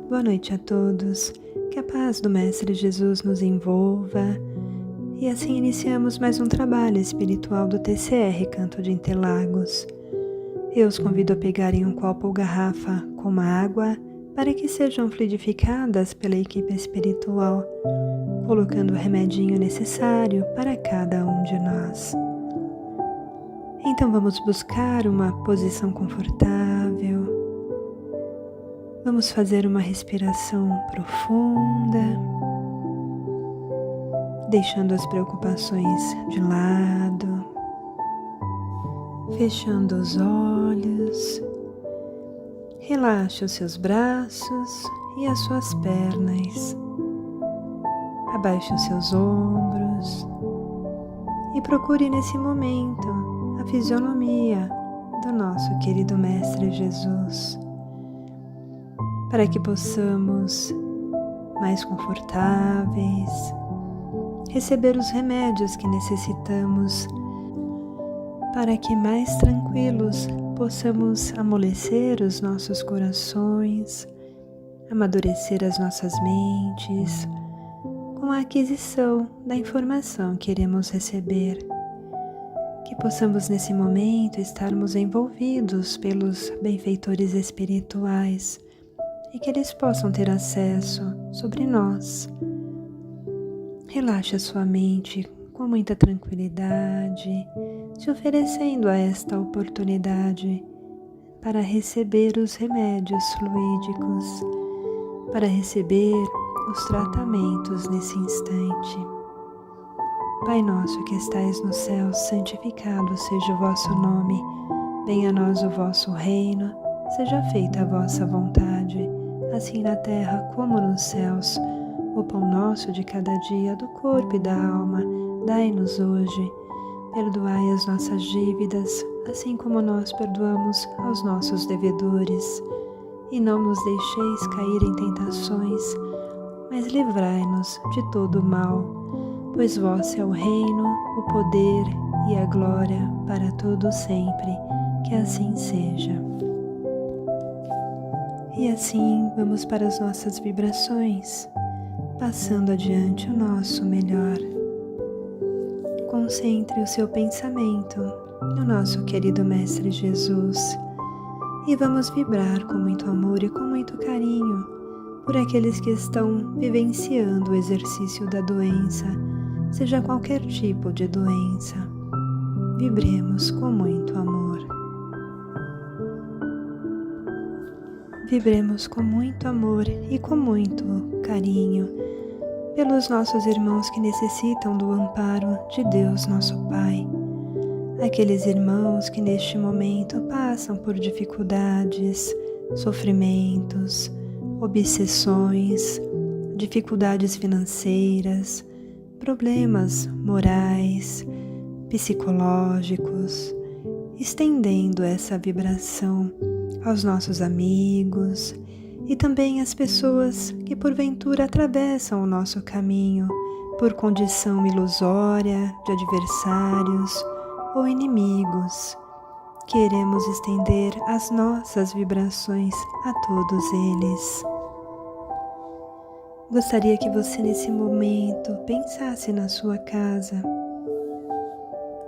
Boa noite a todos, que a paz do Mestre Jesus nos envolva. E assim iniciamos mais um trabalho espiritual do TCR Canto de Interlagos. Eu os convido a pegarem um copo ou garrafa com uma água para que sejam fluidificadas pela equipe espiritual, colocando o remedinho necessário para cada um de nós. Então vamos buscar uma posição confortável. Vamos fazer uma respiração profunda, deixando as preocupações de lado, fechando os olhos. Relaxe os seus braços e as suas pernas. Abaixe os seus ombros e procure nesse momento a fisionomia do nosso querido Mestre Jesus, para que possamos, mais confortáveis, receber os remédios que necessitamos, para que mais tranquilos possamos amolecer os nossos corações, amadurecer as nossas mentes, com a aquisição da informação que iremos receber. Que possamos nesse momento estarmos envolvidos pelos benfeitores espirituais e que eles possam ter acesso sobre nós. Relaxe a sua mente com muita tranquilidade, se oferecendo a esta oportunidade para receber os remédios fluídicos, para receber os tratamentos nesse instante. Pai nosso que estais no céu, santificado seja o vosso nome. Venha a nós o vosso reino, seja feita a vossa vontade, assim na terra como nos céus. O pão nosso de cada dia, do corpo e da alma, dai-nos hoje. Perdoai as nossas dívidas, assim como nós perdoamos aos nossos devedores. E não nos deixeis cair em tentações, mas livrai-nos de todo o mal. Pois vosso é o reino, o poder e a glória para todo sempre. Que assim seja. E assim vamos para as nossas vibrações, passando adiante o nosso melhor. Concentre o seu pensamento no nosso querido Mestre Jesus e vamos vibrar com muito amor e com muito carinho por aqueles que estão vivenciando o exercício da doença, seja qualquer tipo de doença. Vibremos com muito amor. Vibremos com muito amor e com muito carinho pelos nossos irmãos que necessitam do amparo de Deus, nosso Pai. Aqueles irmãos que neste momento passam por dificuldades, sofrimentos, obsessões, dificuldades financeiras, problemas morais, psicológicos, estendendo essa vibração aos nossos amigos e também às pessoas que porventura atravessam o nosso caminho por condição ilusória de adversários ou inimigos. Queremos estender as nossas vibrações a todos eles. Gostaria que você nesse momento pensasse na sua casa.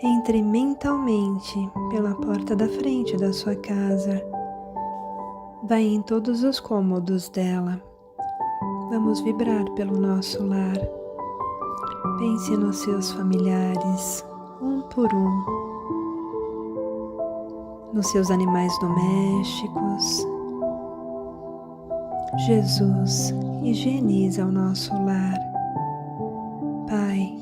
Entre mentalmente pela porta da frente da sua casa. Vai em todos os cômodos dela. Vamos vibrar pelo nosso lar. Pense nos seus familiares, um por um. Nos seus animais domésticos. Jesus higieniza o nosso lar. Pai,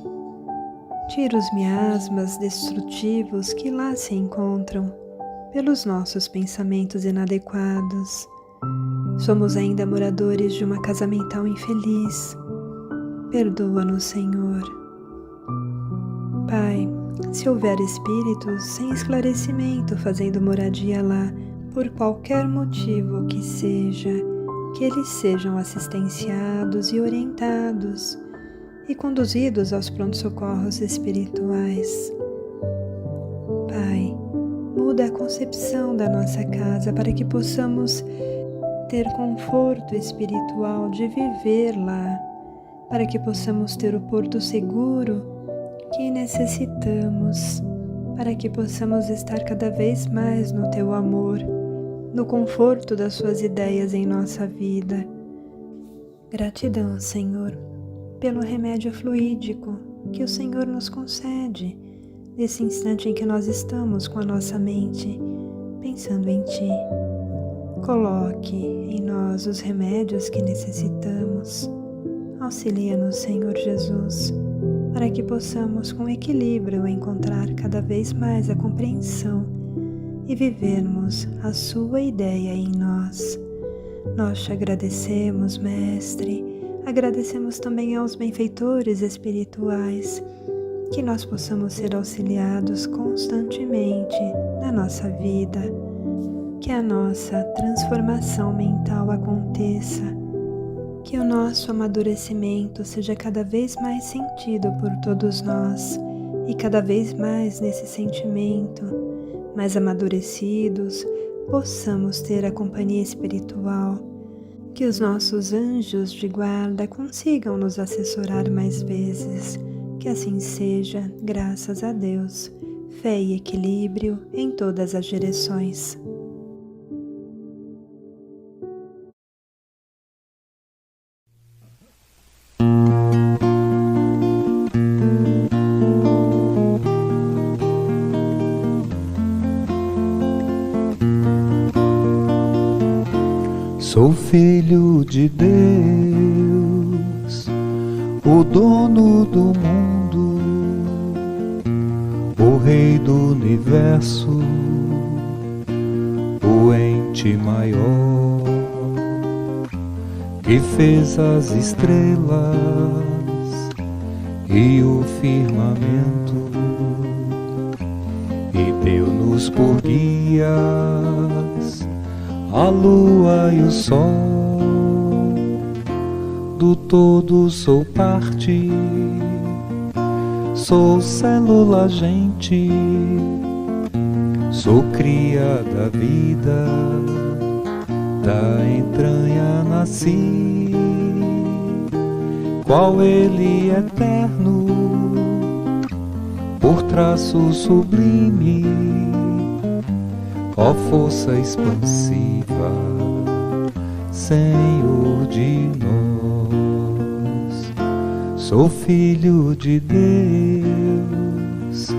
tira os miasmas destrutivos que lá se encontram pelos nossos pensamentos inadequados. Somos ainda moradores de uma casa mental infeliz. Perdoa-nos, Senhor. Pai, se houver espíritos sem esclarecimento fazendo moradia lá, por qualquer motivo que seja, que eles sejam assistenciados e orientados e conduzidos aos prontos-socorros espirituais. Pai, muda a concepção da nossa casa para que possamos ter conforto espiritual de viver lá, para que possamos ter o porto seguro que necessitamos, para que possamos estar cada vez mais no Teu amor, no conforto das Suas ideias em nossa vida. Gratidão, Senhor, pelo remédio fluídico que o Senhor nos concede, nesse instante em que nós estamos com a nossa mente pensando em Ti. Coloque em nós os remédios que necessitamos. Auxilia-nos, Senhor Jesus, para que possamos com equilíbrio encontrar cada vez mais a compreensão e vivermos a Sua ideia em nós. Nós te agradecemos, Mestre, agradecemos também aos benfeitores espirituais, que nós possamos ser auxiliados constantemente na nossa vida, que a nossa transformação mental aconteça, que o nosso amadurecimento seja cada vez mais sentido por todos nós e cada vez mais nesse sentimento, mais amadurecidos, possamos ter a companhia espiritual, que os nossos anjos de guarda consigam nos assessorar mais vezes. Que assim seja, graças a Deus. Fé e equilíbrio em todas as direções. Sou filho de Deus, o dono do mundo, o rei do universo, o ente maior, que fez as estrelas e o firmamento, e deu-nos por guias a lua e o sol. Do todo sou parte, sou célula agente, sou cria da vida, da entranha nasci, qual ele eterno, por traço sublime, ó força expansiva, Senhor de nós. Sou filho de Deus,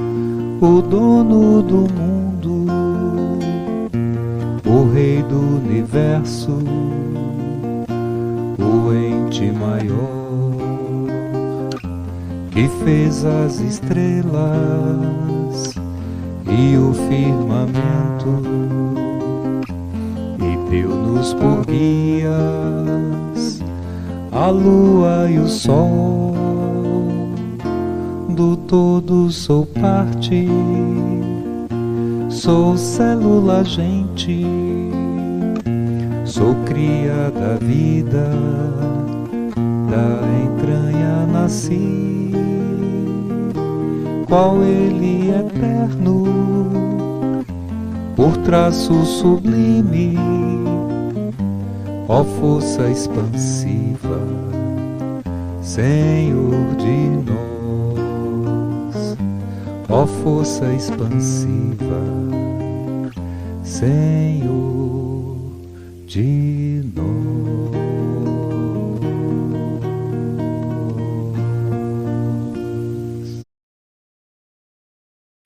o dono do mundo, o rei do universo, o ente maior, que fez as estrelas e o firmamento, e deu-nos por guias a lua e o sol. Do todo sou parte, sou célula agente, sou cria da vida, da entranha nasci, qual ele eterno, por traço sublime, ó força expansiva, Senhor de nós. Ó força expansiva, Senhor de nós.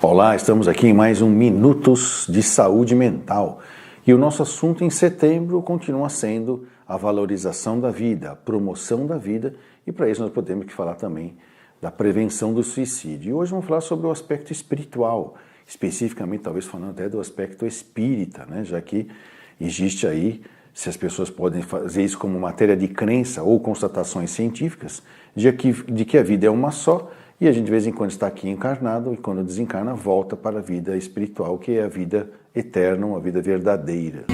Olá, estamos aqui em mais um Minutos de Saúde Mental e o nosso assunto em setembro continua sendo a valorização da vida, a promoção da vida, e para isso nós podemos falar também da prevenção do suicídio. E hoje vamos falar sobre o aspecto espiritual, especificamente talvez falando até do aspecto espírita, né? Já que existe aí, se as pessoas podem fazer isso como matéria de crença ou constatações científicas, de que a vida é uma só, e a gente de vez em quando está aqui encarnado, e quando desencarna volta para a vida espiritual, que é a vida eterna, uma vida verdadeira.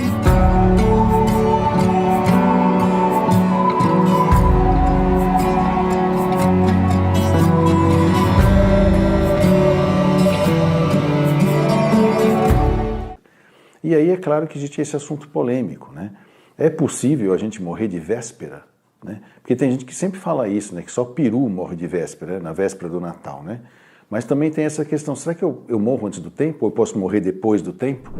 E aí é claro que existe esse assunto polêmico, né? É possível a gente morrer de véspera? Né? Porque tem gente que sempre fala isso, né? Que só peru morre de véspera, né? Na véspera do Natal, né? Mas também tem essa questão, será que eu morro antes do tempo ou eu posso morrer depois do tempo?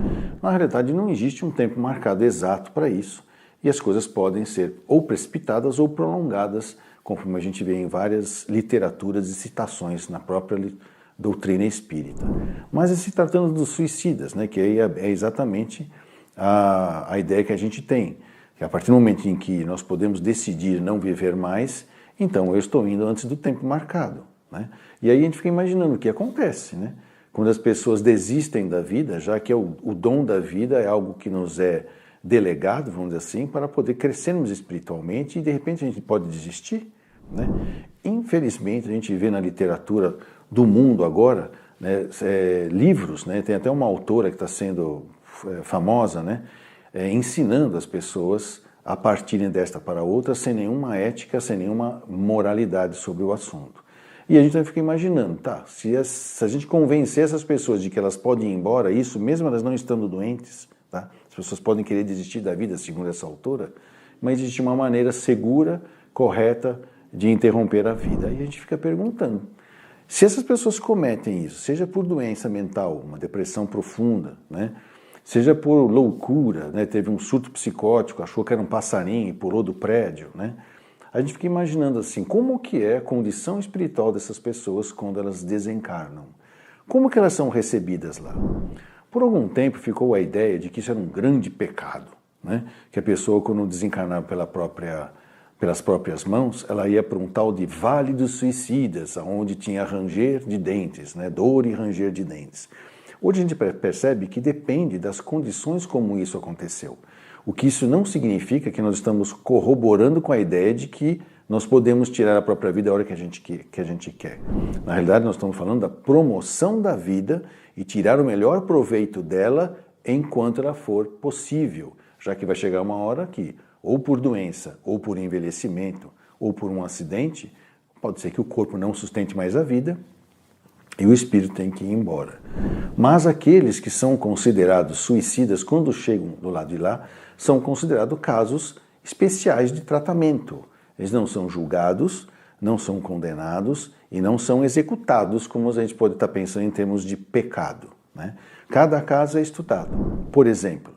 Na realidade, não existe um tempo marcado exato para isso e as coisas podem ser ou precipitadas ou prolongadas, conforme a gente vê em várias literaturas e citações na própria doutrina espírita. Mas se tratando dos suicidas, né, que aí é exatamente a ideia que a gente tem, que a partir do momento em que nós podemos decidir não viver mais, então eu estou indo antes do tempo marcado. Né? E aí a gente fica imaginando o que acontece, né? Quando as pessoas desistem da vida, já que o dom da vida é algo que nos é delegado, vamos dizer assim, para poder crescermos espiritualmente e de repente a gente pode desistir. Né? Infelizmente a gente vê na literatura do mundo agora, né, livros, né, tem até uma autora que está sendo famosa, né, ensinando as pessoas a partirem desta para outra sem nenhuma ética, sem nenhuma moralidade sobre o assunto. E a gente fica imaginando, tá, se a gente convencer essas pessoas de que elas podem ir embora, isso mesmo elas não estando doentes, tá? As pessoas podem querer desistir da vida, segundo essa autora, mas existe uma maneira segura, correta de interromper a vida. Aí a gente fica perguntando, se essas pessoas cometem isso, seja por doença mental, uma depressão profunda, né? Seja por loucura, né? Teve um surto psicótico, achou que era um passarinho e pulou do prédio, né? A gente fica imaginando assim, como que é a condição espiritual dessas pessoas quando elas desencarnam? Como que elas são recebidas lá? Por algum tempo ficou a ideia de que isso era um grande pecado, né? Que a pessoa, quando desencarnava pelas próprias mãos, ela ia para um tal de Vale dos Suicidas, onde tinha ranger de dentes, né? Dor e ranger de dentes. Hoje a gente percebe que depende das condições como isso aconteceu. O que isso não significa que nós estamos corroborando com a ideia de que nós podemos tirar a própria vida a hora que a gente quer. Na realidade, nós estamos falando da promoção da vida e tirar o melhor proveito dela enquanto ela for possível, já que vai chegar uma hora que, ou por doença, ou por envelhecimento, ou por um acidente, pode ser que o corpo não sustente mais a vida e o espírito tem que ir embora. Mas aqueles que são considerados suicidas, quando chegam do lado de lá, são considerados casos especiais de tratamento. Eles não são julgados, não são condenados e não são executados, como a gente pode estar pensando em termos de pecado. Né? Cada caso é estudado. Por exemplo,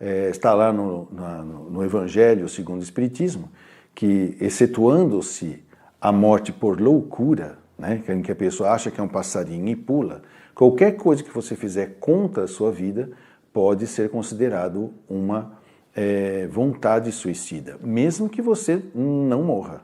está lá no Evangelho segundo o Espiritismo, que excetuando-se a morte por loucura, né, em que a pessoa acha que é um passarinho e pula, qualquer coisa que você fizer contra a sua vida pode ser considerado uma vontade suicida, mesmo que você não morra,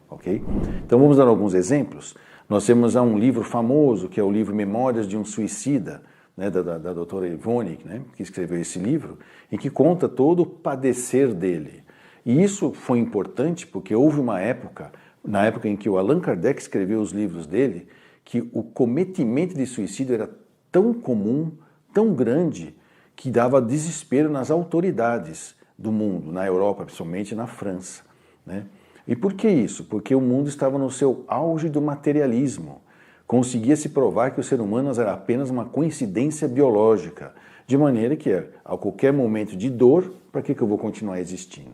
ok? Então vamos dar alguns exemplos. Nós temos um livro famoso, que é o livro Memórias de um Suicida, né, da doutora Ivone, né, que escreveu esse livro, em que conta todo o padecer dele. E isso foi importante porque houve uma época, na época em que o Allan Kardec escreveu os livros dele, que o cometimento de suicídio era tão comum, tão grande, que dava desespero nas autoridades do mundo, na Europa, principalmente na França. Né? E por que isso? Porque o mundo estava no seu auge do materialismo. Conseguia-se provar que o ser humano era apenas uma coincidência biológica, de maneira que, a qualquer momento de dor, para que eu vou continuar existindo?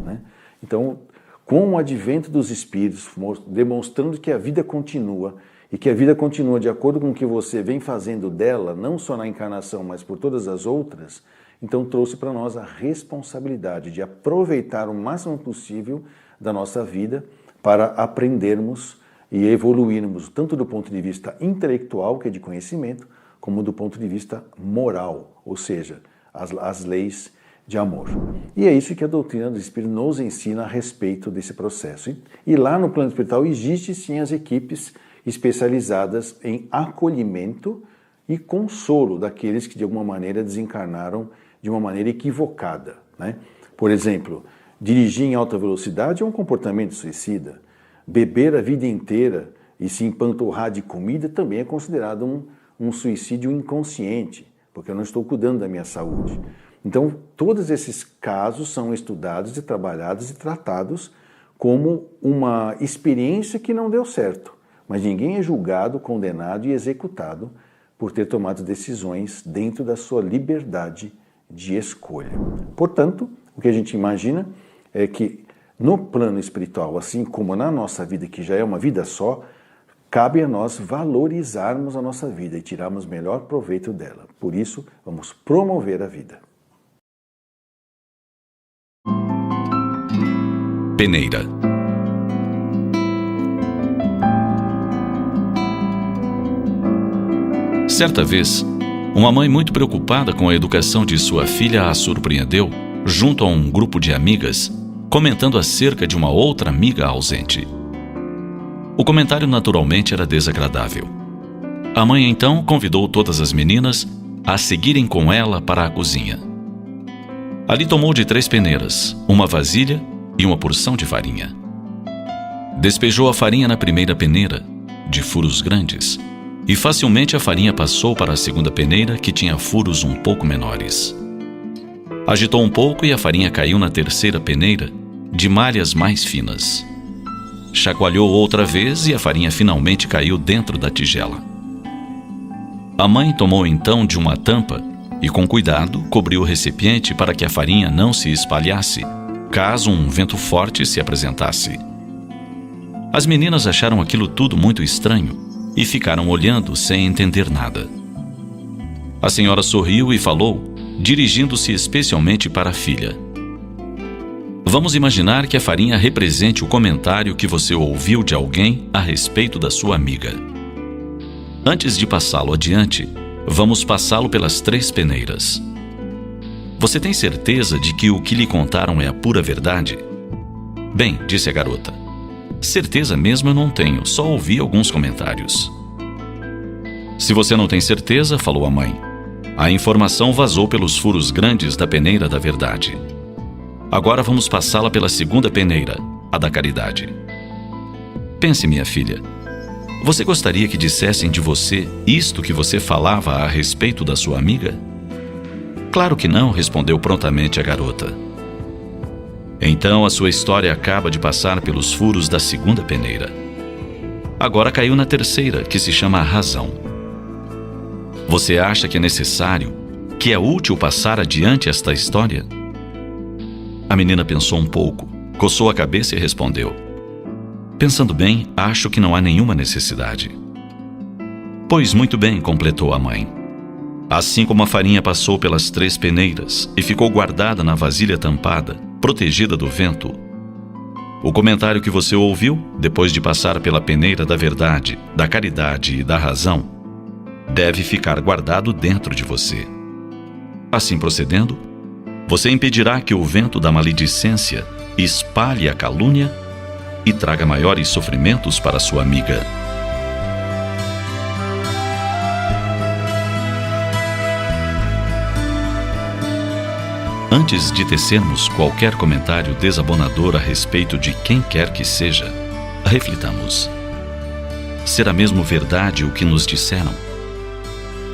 Né? Então, com o advento dos espíritos, demonstrando que a vida continua, e que a vida continua de acordo com o que você vem fazendo dela, não só na encarnação, mas por todas as outras, então trouxe para nós a responsabilidade de aproveitar o máximo possível da nossa vida para aprendermos e evoluirmos, tanto do ponto de vista intelectual, que é de conhecimento, como do ponto de vista moral, ou seja, as leis de amor. E é isso que a doutrina do Espírito nos ensina a respeito desse processo. E lá no plano espiritual existe sim as equipes especializadas em acolhimento e consolo daqueles que de alguma maneira desencarnaram de uma maneira equivocada. Né? Por exemplo, dirigir em alta velocidade é um comportamento suicida. Beber a vida inteira e se empanturrar de comida também é considerado um suicídio inconsciente, porque eu não estou cuidando da minha saúde. Então, todos esses casos são estudados e trabalhados e tratados como uma experiência que não deu certo. Mas ninguém é julgado, condenado e executado por ter tomado decisões dentro da sua liberdade de escolha. Portanto, O que a gente imagina é que no plano espiritual, assim como na nossa vida, que já é uma vida só, cabe a nós valorizarmos a nossa vida e tirarmos melhor proveito dela. Por isso, vamos promover a vida. Peneira. Certa vez, uma mãe muito preocupada com a educação de sua filha a surpreendeu, junto a um grupo de amigas, comentando acerca de uma outra amiga ausente. O comentário naturalmente era desagradável. A mãe então convidou todas as meninas a seguirem com ela para a cozinha. Ali tomou de 3 peneiras, uma vasilha e uma porção de farinha. Despejou a farinha na primeira peneira, de furos grandes, e facilmente a farinha passou para a segunda peneira, que tinha furos um pouco menores. Agitou um pouco e a farinha caiu na terceira peneira, de malhas mais finas. Chacoalhou outra vez e a farinha finalmente caiu dentro da tigela. A mãe tomou então de uma tampa e, com cuidado, cobriu o recipiente para que a farinha não se espalhasse, caso um vento forte se apresentasse. As meninas acharam aquilo tudo muito estranho e ficaram olhando sem entender nada. A senhora sorriu e falou, dirigindo-se especialmente para a filha: vamos imaginar que a farinha represente o comentário que você ouviu de alguém a respeito da sua amiga. Antes de passá-lo adiante, vamos passá-lo pelas 3 peneiras. Você tem certeza de que o que lhe contaram é a pura verdade? Bem, disse a garota, certeza mesmo eu não tenho, só ouvi alguns comentários. Se você não tem certeza, falou a mãe, a informação vazou pelos furos grandes da peneira da verdade. Agora vamos passá-la pela segunda peneira, a da caridade. Pense, minha filha, você gostaria que dissessem de você isto que você falava a respeito da sua amiga? Claro que não, respondeu prontamente a garota. Então a sua história acaba de passar pelos furos da segunda peneira. Agora caiu na terceira, que se chama razão. Você acha que é necessário, que é útil passar adiante esta história? A menina pensou um pouco, coçou a cabeça e respondeu: pensando bem, acho que não há nenhuma necessidade. Pois muito bem, completou a mãe. Assim como a farinha passou pelas 3 peneiras e ficou guardada na vasilha tampada, protegida do vento, o comentário que você ouviu, depois de passar pela peneira da verdade, da caridade e da razão, deve ficar guardado dentro de você. Assim procedendo, você impedirá que o vento da maledicência espalhe a calúnia e traga maiores sofrimentos para sua amiga. Antes de tecermos qualquer comentário desabonador a respeito de quem quer que seja, reflitamos. Será mesmo verdade o que nos disseram?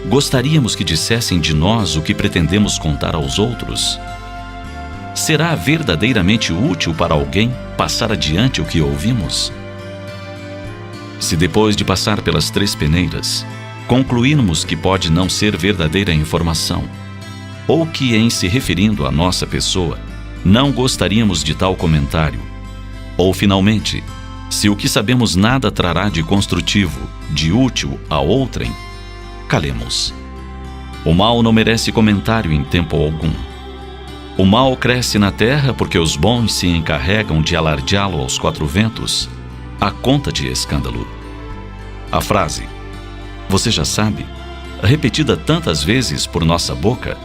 Gostaríamos que dissessem de nós o que pretendemos contar aos outros? Será verdadeiramente útil para alguém passar adiante o que ouvimos? Se depois de passar pelas 3 peneiras, concluirmos que pode não ser verdadeira informação, ou que, em se referindo à nossa pessoa, não gostaríamos de tal comentário, ou, finalmente, se o que sabemos nada trará de construtivo, de útil a outrem, calemos. O mal não merece comentário em tempo algum. O mal cresce na terra porque os bons se encarregam de alardeá-lo aos 4 ventos, à conta de escândalo. A frase, você já sabe, repetida tantas vezes por nossa boca,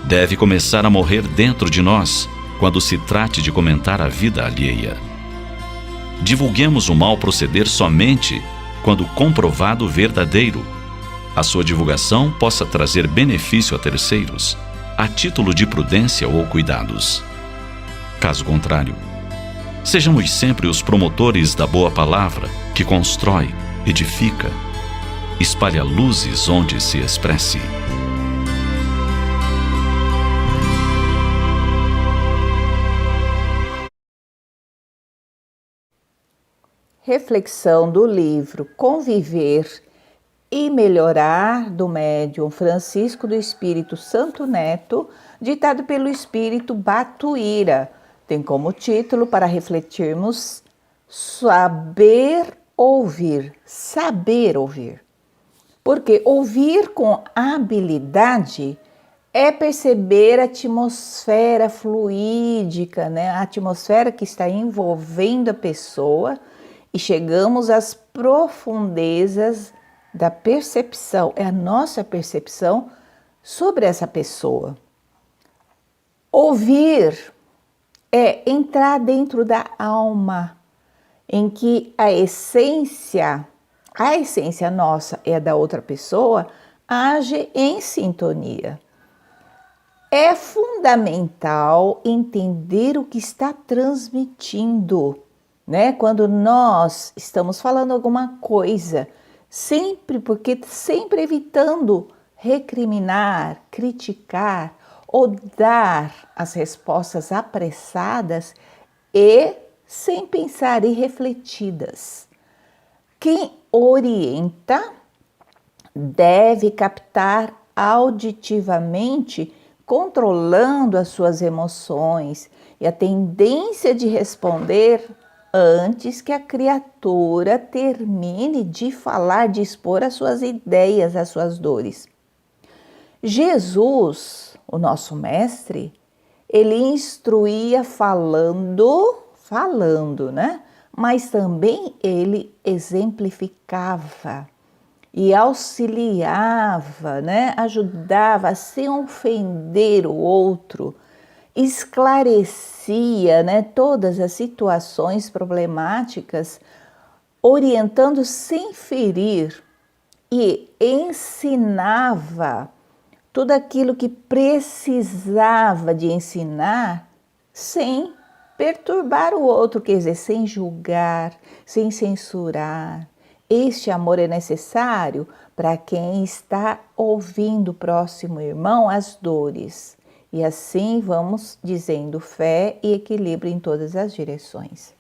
deve começar a morrer dentro de nós quando se trate de comentar a vida alheia. Divulguemos o mal proceder somente quando comprovado verdadeiro. A sua divulgação possa trazer benefício a terceiros, a título de prudência ou cuidados. Caso contrário, sejamos sempre os promotores da boa palavra que constrói, edifica, espalha luzes onde se expresse. Reflexão do livro Conviver e melhorar do médium Francisco do Espírito Santo Neto, ditado pelo Espírito Batuíra. Tem como título para refletirmos saber ouvir, porque ouvir com habilidade é perceber a atmosfera fluídica, né? A atmosfera que está envolvendo a pessoa e chegamos às profundezas da percepção, é a nossa percepção sobre essa pessoa. Ouvir é entrar dentro da alma, em que a essência nossa e a da outra pessoa age em sintonia. É fundamental entender o que está transmitindo, né? Quando nós estamos falando alguma coisa, sempre evitando recriminar, criticar ou dar as respostas apressadas e sem pensar e refletidas. Quem orienta deve captar auditivamente, controlando as suas emoções e a tendência de responder antes que a criatura termine de falar, de expor as suas ideias, as suas dores. Jesus, o nosso mestre, ele instruía falando, né? Mas também ele exemplificava e auxiliava, né? Ajudava sem ofender o outro, esclarecia, né, todas as situações problemáticas, orientando sem ferir e ensinava tudo aquilo que precisava de ensinar sem perturbar o outro, quer dizer, sem julgar, sem censurar. Este amor é necessário para quem está ouvindo o próximo irmão as dores. E assim vamos dizendo fé e equilíbrio em todas as direções.